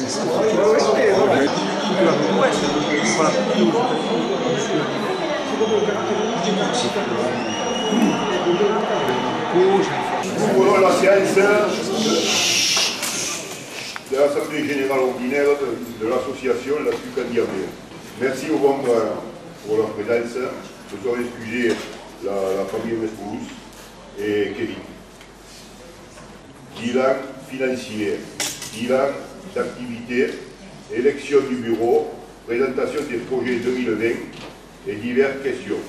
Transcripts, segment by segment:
Nous ouvrons la séance de l'Assemblée générale ordinaire de l'association La Tuque Endiablée. Merci aux membres pour leur présence. Je dois excuser la famille Mestrousse et Kevin. Bilan financier, bilan d'activité, élection du bureau, présentation des projets 2020 et diverses questions.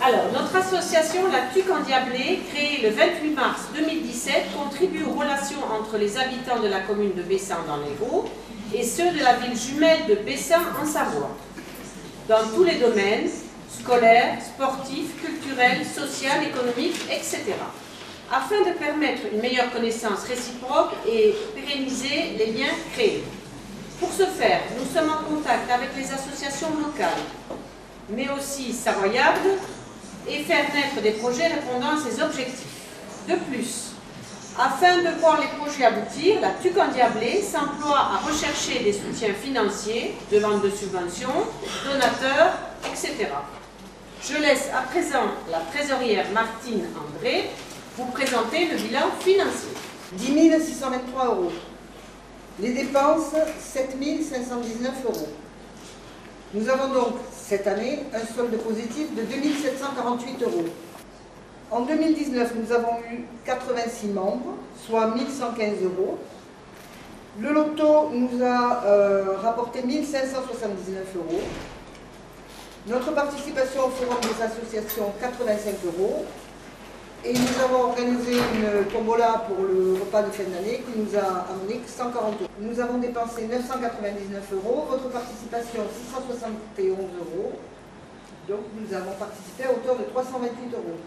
Alors, notre association, la Tuque Endiablée, créée le 28 mars 2017, contribue aux relations entre les habitants de la commune de Bessin dans l'Hérault et ceux de la ville jumelle de Bessin en Savoie, dans tous les domaines, scolaires, sportifs, culturels, social, économiques, etc., afin de permettre une meilleure connaissance réciproque et pérenniser les liens créés. Pour ce faire, nous sommes en contact avec les associations locales, mais aussi savoyardes, et faire naître des projets répondant à ces objectifs. De plus, afin de voir les projets aboutir, la Tuque Endiablée s'emploie à rechercher des soutiens financiers, demandes de subventions, donateurs, etc. Je laisse à présent la trésorière Martine André vous présenter le bilan financier. 10 623 €. Les dépenses, 7 519 €. Nous avons donc, cette année, un solde positif de 2 748 €. En 2019, nous avons eu 86 membres, soit 1 115 €. Le loto nous a rapporté 1 579 €. Notre participation au forum des associations, 85 €. Et nous avons organisé une tombola pour le repas de fin d'année qui nous a amené 140 €. Nous avons dépensé 999 €, votre participation 671 €. Donc nous avons participé à hauteur de 328 €.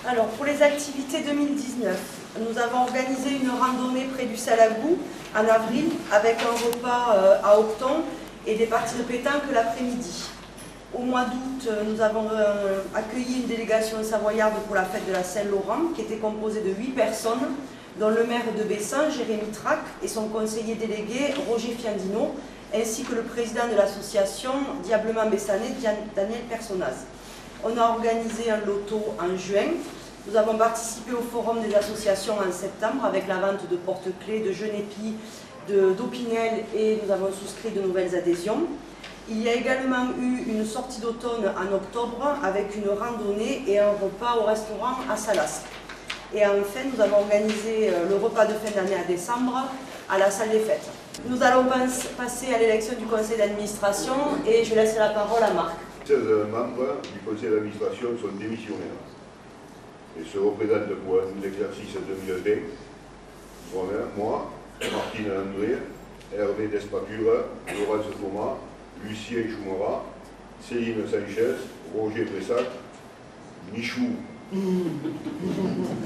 Alors pour les activités 2019, nous avons organisé une randonnée près du Salagou en avril avec un repas à Octon et des parties de pétanque l'après-midi. Au mois d'août, nous avons accueilli une délégation savoyarde pour la fête de la Saint-Laurent qui était composée de 8 personnes, dont le maire de Bessin, Jérémy Trac, et son conseiller délégué, Roger Fiandino, ainsi que le président de l'association Diablement Bessanais, Daniel Personnaz. On a organisé un loto en juin. Nous avons participé au forum des associations en septembre avec la vente de porte-clés, de Genépi, d'Opinel, et nous avons souscrit de nouvelles adhésions. Il y a également eu une sortie d'automne en octobre avec une randonnée et un repas au restaurant à Salas. Et enfin, nous avons organisé le repas de fin d'année à décembre à la salle des fêtes. Nous allons passer à l'élection du conseil d'administration et je laisse la parole à Marc. 16 membres du conseil d'administration sont démissionnaires et se représentent pour l'exercice 2020. Moi, Martine André, Hervé Despature, Laurence Thomas, Lucien Choumora, Céline Sanchez, Roger Bressac, Michou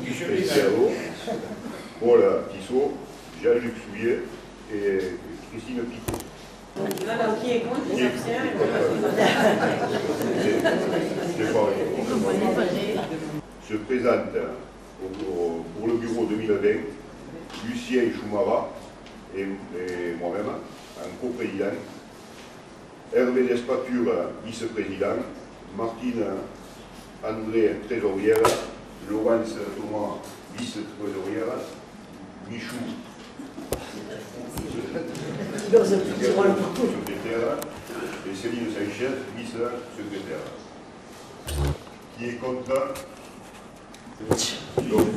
Pescero, Paul Tissot, Jean-Luc Souillet et Christine Piquet. Voilà, qui est contre, qui s'abstient. Se présente pour le bureau 2020 Lucien Choumara et moi-même en coprésident. Hervé Despature, vice-président, Martine André, trésorière, Laurence Thomas, vice-trésorière, Michou, secrétaire, et Céline Sanchez, vice-secrétaire. Qui est contre? Donc,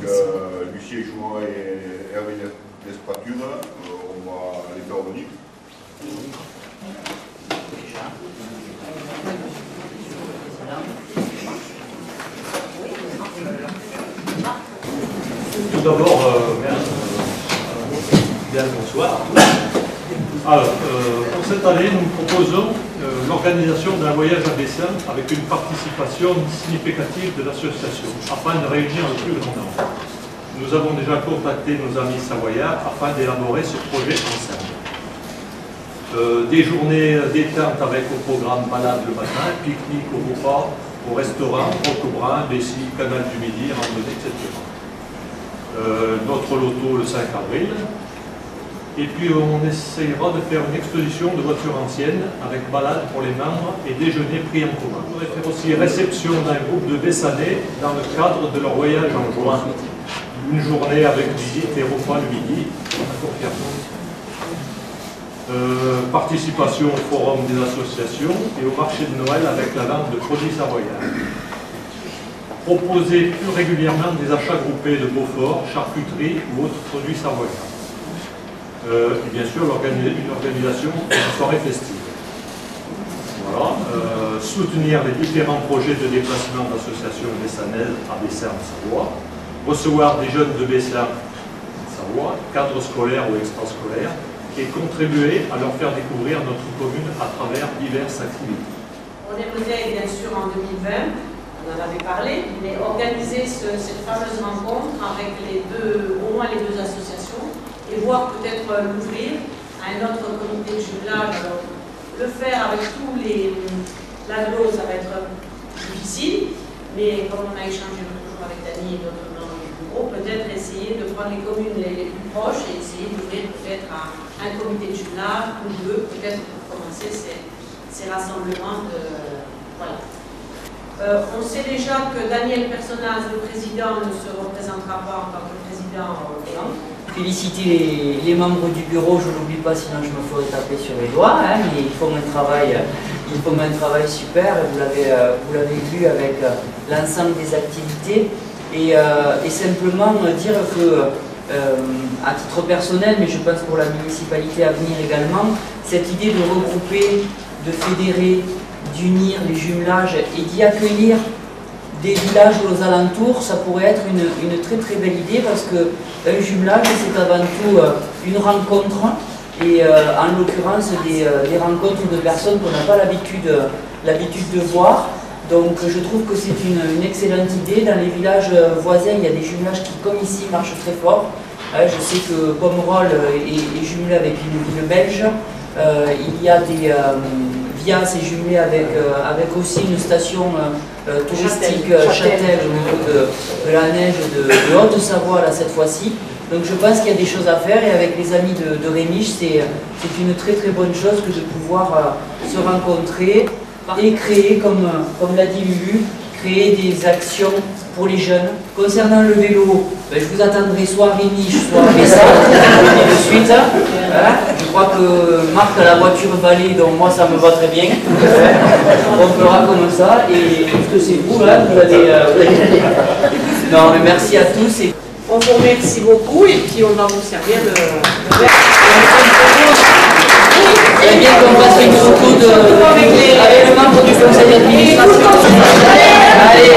Lucien Choumara et Hervé Despature, on va les faire venir. Tout d'abord, bien bonsoir. Alors, pour cette année, nous proposons l'organisation d'un voyage à Bessin avec une participation significative de l'association, afin de réunir le plus grand nombre. Nous avons déjà contacté nos amis savoyards afin d'élaborer ce projet ensemble. Des journées détente avec au programme balade le matin, pique-nique au repas, au restaurant, Roquebrun, Bessie, Canal du Midi, randonnée, etc. Notre loto le 5 avril. Et puis on essayera de faire une exposition de voitures anciennes avec balade pour les membres et déjeuner pris en commun. On pourrait faire aussi réception d'un groupe de Bessanais dans le cadre de leur voyage en juin. Une journée avec visite et repas le midi à Courcouronnes. Participation au forum des associations et au marché de Noël avec la vente de produits savoyards. Proposer plus régulièrement des achats groupés de Beaufort, charcuterie ou autres produits savoyards. Et bien sûr, une organisation d'une soirée festive. Voilà. Soutenir les différents projets de déplacement d'associations bessanaises à Bessin en Savoie. Recevoir des jeunes de Bessin en Savoie, cadres scolaires ou extrascolaires, et contribuer à leur faire découvrir notre commune à travers diverses activités. On aimerait bien sûr en 2020, on en avait parlé, mais organiser cette fameuse rencontre avec au moins les deux associations, et voir peut-être l'ouvrir à un autre comité de jumelage. Alors, le faire avec tous les l'agglo, ça va être difficile, mais comme on a échangé l'autre jour avec Dany et d'autres membres du bureau, peut-être essayer de prendre les communes les plus proches et essayer d'ouvrir peut-être un comité de jumelage ou deux, peut-être pour commencer ces rassemblements voilà. On sait déjà que Daniel Personnaz, le président, ne se représentera pas en tant que président Léon. Féliciter les membres du bureau, je ne l'oublie pas, sinon je me ferai taper sur les doigts, hein, mais ils font un travail super, vous l'avez vu avec l'ensemble des activités, et simplement dire que, à titre personnel, mais je pense pour la municipalité à venir également, cette idée de regrouper, de fédérer, d'unir les jumelages et d'y accueillir des villages aux alentours, ça pourrait être une très très belle idée, parce qu'un jumelage c'est avant tout une rencontre, et en l'occurrence des rencontres de personnes qu'on n'a pas l'habitude de voir. Donc je trouve que c'est une excellente idée. Dans les villages voisins, il y a des jumelages qui, comme ici, marchent très fort. Je sais que Pomerol est jumelé avec une ville belge. Il y a des... Via c'est jumelé avec aussi une station touristique Châtel au niveau de la neige de Haute-Savoie là cette fois-ci. Donc je pense qu'il y a des choses à faire, et avec les amis de Rémiche, c'est une très très bonne chose que de pouvoir se rencontrer et créer, comme l'a dit Lulu, créer des actions pour les jeunes. Concernant le vélo, je vous attendrai soit à Rémiche, soit à Bessin, je le dis de suite. Je crois que Marc a la voiture balai, donc moi ça me va très bien. On fera comme ça, et puisque c'est vous, là, vous avez... Non, mais merci à tous. On vous remercie beaucoup, et puis on va vous servir le verre. Et bien qu'on fasse une photo avec le membre du conseil d'administration. Allez.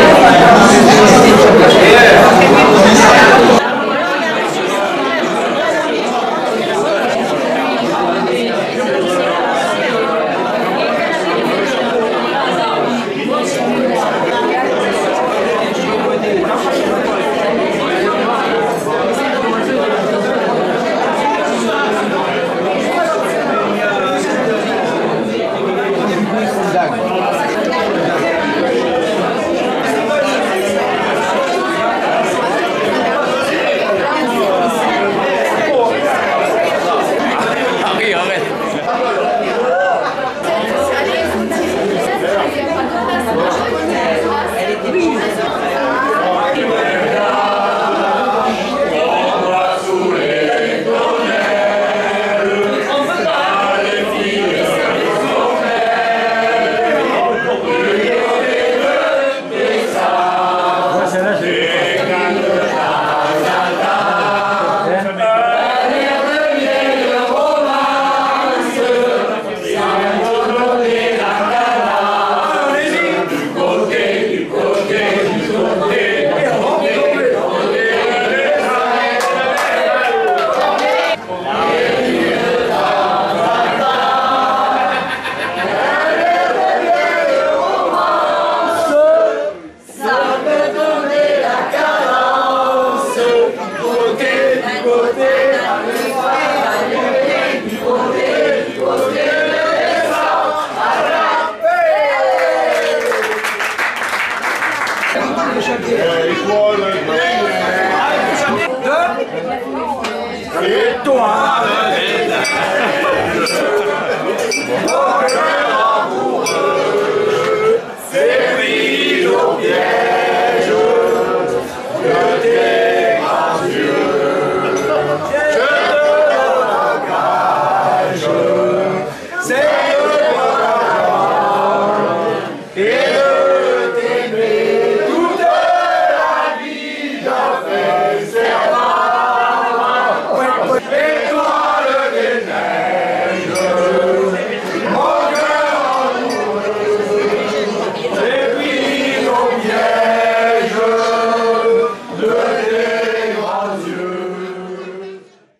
Bon.